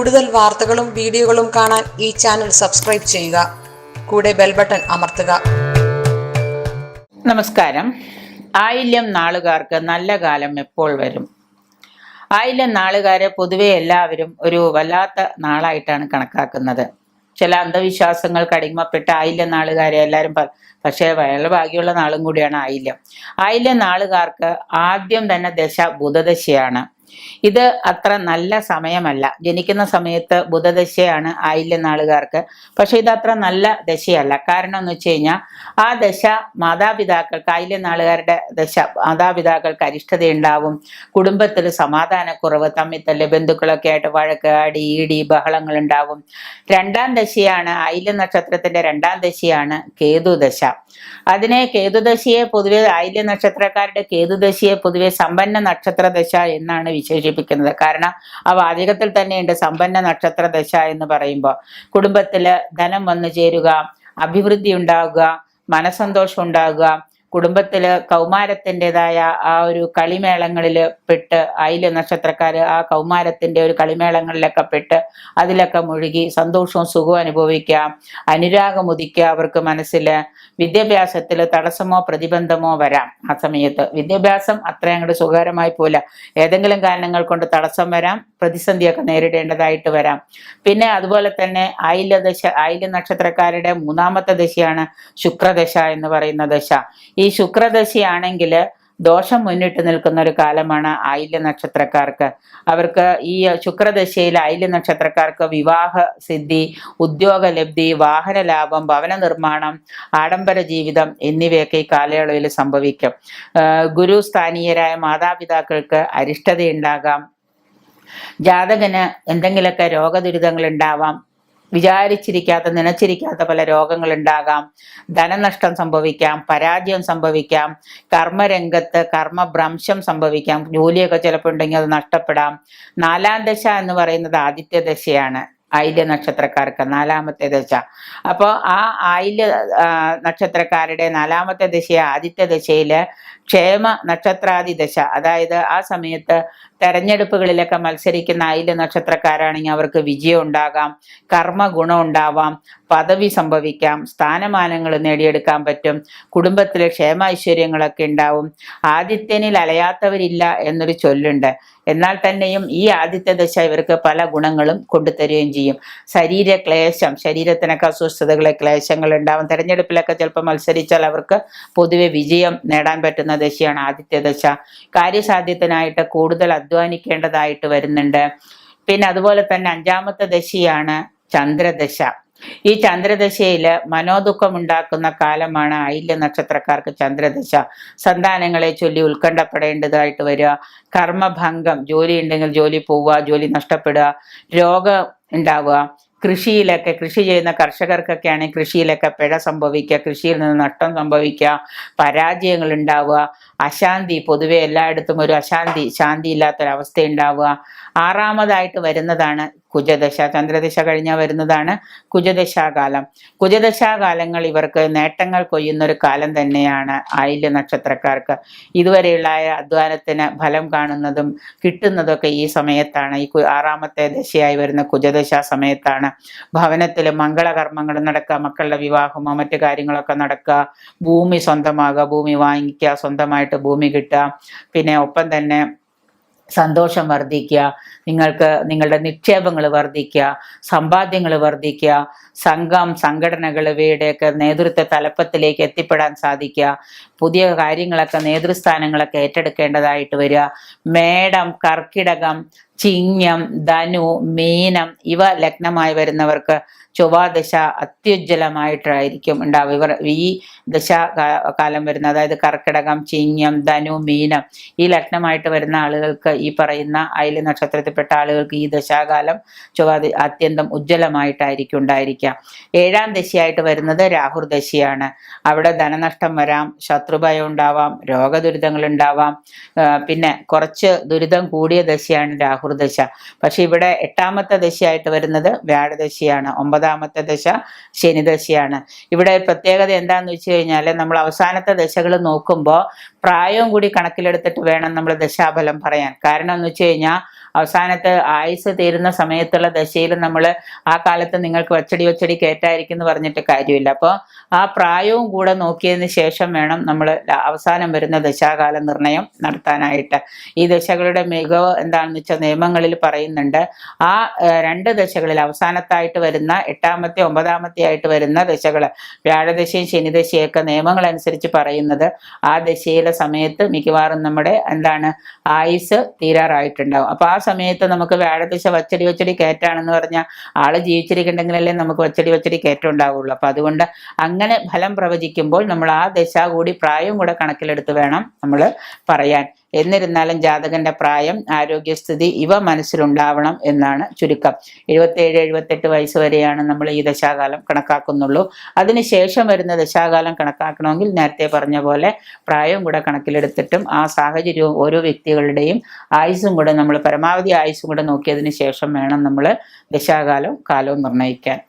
കൂടുതൽ വാർത്തകളും വീഡിയോകളും കാണാൻ ഈ ചാനൽ സബ്സ്ക്രൈബ് ചെയ്യുക. കൂടെ ബെൽ ബട്ടൺ അമർത്തുക. നമസ്കാരം. ആയില്യം നാളുകാർക്ക് നല്ല കാലം എപ്പോൾ വരും? ആയില്യം നാളുകാരെ പൊതുവെ എല്ലാവരും ഒരു വല്ലാത്ത നാളായിട്ടാണ് കണക്കാക്കുന്നത്. ചില അന്ധവിശ്വാസങ്ങൾക്ക് അടിമപ്പെട്ട ആയില്യം നാളുകാരെ എല്ലാവരും പക്ഷേ വളരെ ഭാഗ്യമുള്ള നാളും കൂടിയാണ് ആയില്യം. ആയില്യം നാളുകാർക്ക് ആദ്യം തന്നെ ദശ ബുധദശയാണ്. ഇത് അത്ര നല്ല സമയമല്ല. ജനിക്കുന്ന സമയത്ത് ബുധദശയാണ് ആയില്യം നാളുകാർക്ക്. പക്ഷെ ഇത് അത്ര നല്ല ദശയല്ല. കാരണം എന്ന് വെച്ച് കഴിഞ്ഞാൽ ആ ദശ മാതാപിതാക്കൾക്ക്, ആയില്യം നാളുകാരുടെ ദശ മാതാപിതാക്കൾക്ക് അരിഷ്ടതയുണ്ടാവും, കുടുംബത്തിൽ സമാധാനക്കുറവ്, തമ്മിത്തല്ല്, ബന്ധുക്കളൊക്കെ ആയിട്ട് വഴക്ക്, അടി, ഇടി, ബഹളങ്ങൾ ഉണ്ടാവും. രണ്ടാം ദശയാണ് ആയില്യം നക്ഷത്രത്തിന്റെ രണ്ടാം ദശയാണ് കേതുദശ. അതിനെ കേതുദശയെ പൊതുവെ ആയില്യം നക്ഷത്രക്കാരുടെ കേതുദശയെ പൊതുവെ സമ്പന്ന നക്ഷത്ര ദശ എന്നാണ് വിശേഷിപ്പിക്കുന്നത്. കാരണം ആ വാചകത്തിൽ തന്നെയുണ്ട് സമ്പന്ന നക്ഷത്ര ദശ എന്ന് പറയുമ്പോൾ. കുടുംബത്തില് ധനം വന്നു ചേരുക, അഭിവൃദ്ധി ഉണ്ടാവുക, മനസ്സന്തോഷം ഉണ്ടാവുക, കുടുംബത്തില് കൗമാരത്തിൻ്റെതായ ആ ഒരു കളിമേളങ്ങളിൽ പെട്ട് ആയില്യം നക്ഷത്രക്കാര് ആ കൗമാരത്തിന്റെ ഒരു കളിമേളങ്ങളിലൊക്കെ പെട്ട് അതിലൊക്കെ മുഴുകി സന്തോഷവും സുഖവും അനുഭവിക്കാം, അനുരാഗം ഉദിക്കുക അവർക്ക് മനസ്സില്. വിദ്യാഭ്യാസത്തിൽ തടസ്സമോ പ്രതിബന്ധമോ വരാം. ആ സമയത്ത് വിദ്യാഭ്യാസം അത്ര അങ്ങോട്ട് സുഖകരമായി പോല, ഏതെങ്കിലും കാരണങ്ങൾ കൊണ്ട് തടസ്സം വരാം, പ്രതിസന്ധിയൊക്കെ നേരിടേണ്ടതായിട്ട് വരാം. പിന്നെ അതുപോലെ തന്നെ ആയില്യ നക്ഷത്രക്കാരുടെ മൂന്നാമത്തെ ദശയാണ് ശുക്രദശ എന്ന് പറയുന്ന ദശ. ഈ ശുക്രദശയാണെങ്കിൽ ദോഷം മുന്നിട്ട് നിൽക്കുന്ന ഒരു കാലമാണ് ആയില്യ നക്ഷത്രക്കാർക്ക്. അവർക്ക് ഈ ശുക്രദശയിൽ ആയില്യ നക്ഷത്രക്കാർക്ക് വിവാഹ സിദ്ധി, ഉദ്യോഗ ലബ്ധി, വാഹന ലാഭം, ഭവന നിർമ്മാണം, ആഡംബര ജീവിതം എന്നിവയൊക്കെ ഈ കാലയളവിൽ സംഭവിക്കും. ഗുരുസ്ഥാനീയരായ മാതാപിതാക്കൾക്ക് അരിഷ്ടതയുണ്ടാകാം. ജാതകന് എന്തെങ്കിലുമൊക്കെ രോഗദുരിതങ്ങൾ ഉണ്ടാവാം. നനച്ചിരിക്കാത്ത പല രോഗങ്ങൾ ഉണ്ടാകാം. ധനനഷ്ടം സംഭവിക്കാം, പരാജയം സംഭവിക്കാം, കർമ്മരംഗത്ത് കർമ്മഭ്രംശം സംഭവിക്കാം, ജോലിയൊക്കെ ചിലപ്പോൾ ഉണ്ടെങ്കിൽ അത് നഷ്ടപ്പെടാം. നാലാം ദശ എന്ന് പറയുന്നത് ആദിത്യ ദശയാണ് ആയില്യ നക്ഷത്രക്കാർക്ക്, നാലാമത്തെ ദശ. അപ്പോൾ ആ ആയില്യ നക്ഷത്രക്കാരുടെ നാലാമത്തെ ദശയെ ആദിത്യ ദശയില് ക്ഷേമ നക്ഷത്രാദി ദശ, അതായത് ആ സമയത്ത് തെരഞ്ഞെടുപ്പുകളിലൊക്കെ മത്സരിക്കുന്ന ആയില്യ നക്ഷത്രക്കാരാണെങ്കിൽ അവർക്ക് വിജയം ഉണ്ടാകാം, കർമ്മ ഗുണം ഉണ്ടാവാം, പദവി സംഭവിക്കാം, സ്ഥാനമാനങ്ങൾ നേടിയെടുക്കാൻ പറ്റും, കുടുംബത്തിലെ ക്ഷേമൈശ്വര്യങ്ങളൊക്കെ ഉണ്ടാവും. ആദിത്യനിൽ അലയാത്തവരില്ല എന്നൊരു ചൊല്ലുണ്ട്. എന്നാൽ തന്നെയും ഈ ആദിത്യ ദശ ഇവർക്ക് പല ഗുണങ്ങളും കൊണ്ടുതരികയും ചെയ്യും. ശരീരക്ലേശം, ശരീരത്തിനൊക്കെ അസ്വസ്ഥതകളെ, ക്ലേശങ്ങൾ ഉണ്ടാവും. തെരഞ്ഞെടുപ്പിലൊക്കെ ചിലപ്പോൾ മത്സരിച്ചാൽ അവർക്ക് പൊതുവെ വിജയം നേടാൻ പറ്റുന്ന ദശയാണ് ആദിത്യ ദശ. കാര്യസാധ്യത്തിനായിട്ട് കൂടുതൽ അധ്വാനിക്കേണ്ടതായിട്ട് വരുന്നുണ്ട്. പിന്നെ അതുപോലെ തന്നെ അഞ്ചാമത്തെ ദശയാണ് ചന്ദ്രദശ. ഈ ചന്ദ്രദശയില് മനോദുഃഖം ഉണ്ടാക്കുന്ന കാലമാണ് ആയില്യ നക്ഷത്രക്കാർക്ക് ചന്ദ്രദശ. സന്താനങ്ങളെ ചൊല്ലി ഉത്കണ്ഠപ്പെടേണ്ടതായിട്ട് വരിക, കർമ്മഭംഗം, ജോലി ഉണ്ടെങ്കിൽ ജോലി പോവുക, ജോലി നഷ്ടപ്പെടുക, രോഗം ഉണ്ടാവുക. കൃഷിയിലൊക്കെ, കൃഷി ചെയ്യുന്ന കർഷകർക്കൊക്കെ ആണെങ്കിൽ കൃഷിയിലൊക്കെ പിഴ സംഭവിക്കുക, കൃഷിയിൽ നിന്ന് നഷ്ടം സംഭവിക്കുക, പരാജയങ്ങൾ ഉണ്ടാവുക, അശാന്തി, പൊതുവെ എല്ലായിടത്തും ഒരു ശാന്തി ഇല്ലാത്തൊരവസ്ഥ ഉണ്ടാവുക. ആറാമതായിട്ട് വരുന്നതാണ് കുജദശ. ചന്ദ്രദശ കഴിഞ്ഞാൽ വരുന്നതാണ് കുജദശാകാലം. കുജദശാകാലങ്ങൾ ഇവർക്ക് നേട്ടങ്ങൾ കൊയ്യുന്ന ഒരു കാലം തന്നെയാണ് ആയില്യ നക്ഷത്രക്കാർക്ക്. ഇതുവരെയുള്ള അധ്വാനത്തിന് ഫലം കാണുന്നതും കിട്ടുന്നതൊക്കെ ഈ സമയത്താണ്. ഈ ആറാമത്തെ ദശയായി വരുന്ന കുജദശ സമയത്താണ്. ഭവനത്തിൽ മംഗളകർമ്മങ്ങൾ നടക്കുക, മക്കളുടെ വിവാഹമോ മറ്റു കാര്യങ്ങളൊക്കെ നടക്കുക, ഭൂമി സ്വന്തമാകുക, ഭൂമി വാങ്ങിക്കുക, സ്വന്തമായിട്ട് ഭൂമി കിട്ടുക. പിന്നെ ഒപ്പം തന്നെ സന്തോഷം വർദ്ധിക്കുക, നിങ്ങൾക്ക് നിങ്ങളുടെ നിക്ഷേപങ്ങൾ വർദ്ധിക്കുക, സമ്പാദ്യങ്ങൾ വർദ്ധിക്കുക, സംഘടനകൾ ഇവയുടെയൊക്കെ നേതൃത്വ തലപ്പത്തിലേക്ക് എത്തിപ്പെടാൻ സാധിക്കുക, പുതിയ കാര്യങ്ങളൊക്കെ നേതൃസ്ഥാനങ്ങളൊക്കെ ഏറ്റെടുക്കേണ്ടതായിട്ട് വരിക. മേടം, കർക്കിടകം, ചിങ്ങം, ധനു, മീനം ഇവ ലഗ്നമായി വരുന്നവർക്ക് ചൊവ്വാദശ അത്യുജ്വലമായിട്ടായിരിക്കും ഉണ്ടാവുക. ഇവർ ഈ കാലം വരുന്ന, അതായത് കർക്കിടകം, ചിങ്ങം, ധനു, മീനം ഈ ലഗ്നമായിട്ട് വരുന്ന ആളുകൾക്ക്, ഈ പറയുന്ന ആയില്യ നക്ഷത്രത്തിൽപ്പെട്ട ആളുകൾക്ക് ഈ ദശാകാലം അത്യന്തം ഉജ്ജ്വലമായിട്ടായിരിക്കും ഉണ്ടായിരിക്കുക. ഏഴാം ദശയായിട്ട് വരുന്നത് രാഹുർദശയാണ്. അവിടെ ധനനഷ്ടം വരാം, ശത്രുഭയം ഉണ്ടാവാം, രോഗദുരിതങ്ങൾ ഉണ്ടാവാം. പിന്നെ കുറച്ച് ദുരിതം കൂടിയ ദശയാണ് രാഹു രാഹുർദശ. പക്ഷെ ഇവിടെ 8ാമത്തെ ദശയായിട്ട് വരുന്നത് വ്യാഴദശയാണ്, 9ാമത്തെ ദശ ശനിദശയാണ്. ഇവിടെ പ്രത്യേകത എന്താന്ന് വെച്ച് കഴിഞ്ഞാൽ നമ്മൾ അവസാനത്തെ ദശകൾ നോക്കുമ്പോൾ പ്രായവും കൂടി കണക്കിലെടുത്തിട്ട് വേണം നമ്മൾ ദശാഫലം പറയാൻ. കാരണം എന്ന് വെച്ച് കഴിഞ്ഞാൽ അവസാനത്തെ ആയുസ് തീരുന്ന സമയത്തുള്ള ദശയിൽ നമ്മൾ ആ കാലത്ത് നിങ്ങൾക്ക് വച്ചടി കയറ്റായിരിക്കും എന്ന് പറഞ്ഞിട്ട് കാര്യമില്ല. അപ്പോൾ ആ പ്രായവും കൂടെ നോക്കിയതിന് ശേഷം വേണം നമ്മൾ അവസാനം വരുന്ന ദശാകാല നിർണയം നടത്താനായിട്ട്. ഈ ദശകളുടെ മികവ് എന്താണെന്ന് വെച്ചാൽ നിയമങ്ങളിൽ പറയുന്നുണ്ട്. ആ 2 ദശകളിൽ അവസാനത്തായിട്ട് വരുന്ന 8ാമത്തെ 9ാമത്തെ ആയിട്ട് വരുന്ന ദശകൾ, വ്യാഴദശയും ശനിദശയൊക്കെ നിയമങ്ങൾ അനുസരിച്ച് പറയുന്നത് ആ ദശയിലെ സമയത്ത് മിക്കവാറും നമ്മുടെ ആയുസ് തീരാറായിട്ടുണ്ടാവും. അപ്പൊ ആ സമയത്ത് നമുക്ക് വ്യാഴദശ വച്ചടി കയറ്റാണെന്ന് പറഞ്ഞാൽ ആള് ജീവിച്ചിരിക്കണ്ടെങ്കിലല്ലേ നമുക്ക് വച്ചടി കയറ്റം ഉണ്ടാവുള്ളൂ. അപ്പൊ അതുകൊണ്ട് അങ്ങനെ ഫലം പ്രവചിക്കുമ്പോൾ നമ്മൾ ആ ദശ കൂടി പ്രായവും കൂടെ കണക്കിലെടുത്ത് വേണം നമ്മൾ പറയാൻ. എന്നിരുന്നാലും ജാതകന്റെ പ്രായം, ആരോഗ്യസ്ഥിതി ഇവ മനസ്സിലുണ്ടാവണം എന്നാണ് ചുരുക്കം. 77-78 വയസ്സ് വരെയാണ് നമ്മൾ ഈ ദശാകാലം കണക്കാക്കുന്നുള്ളൂ. അതിനുശേഷം വരുന്ന ദശാകാലം കണക്കാക്കണമെങ്കിൽ നേരത്തെ പറഞ്ഞ പോലെ പ്രായവും കൂടെ കണക്കിലെടുത്തിട്ടും ആ സാഹചര്യവും ഓരോ വ്യക്തികളുടെയും ആയുസ്സും കൂടെ നമ്മൾ പരമാവധി ആയുസ്സും കൂടെ നോക്കിയതിന് ശേഷം വേണം നമ്മൾ ദശാകാലവും കാലവും നിർണ്ണയിക്കാൻ.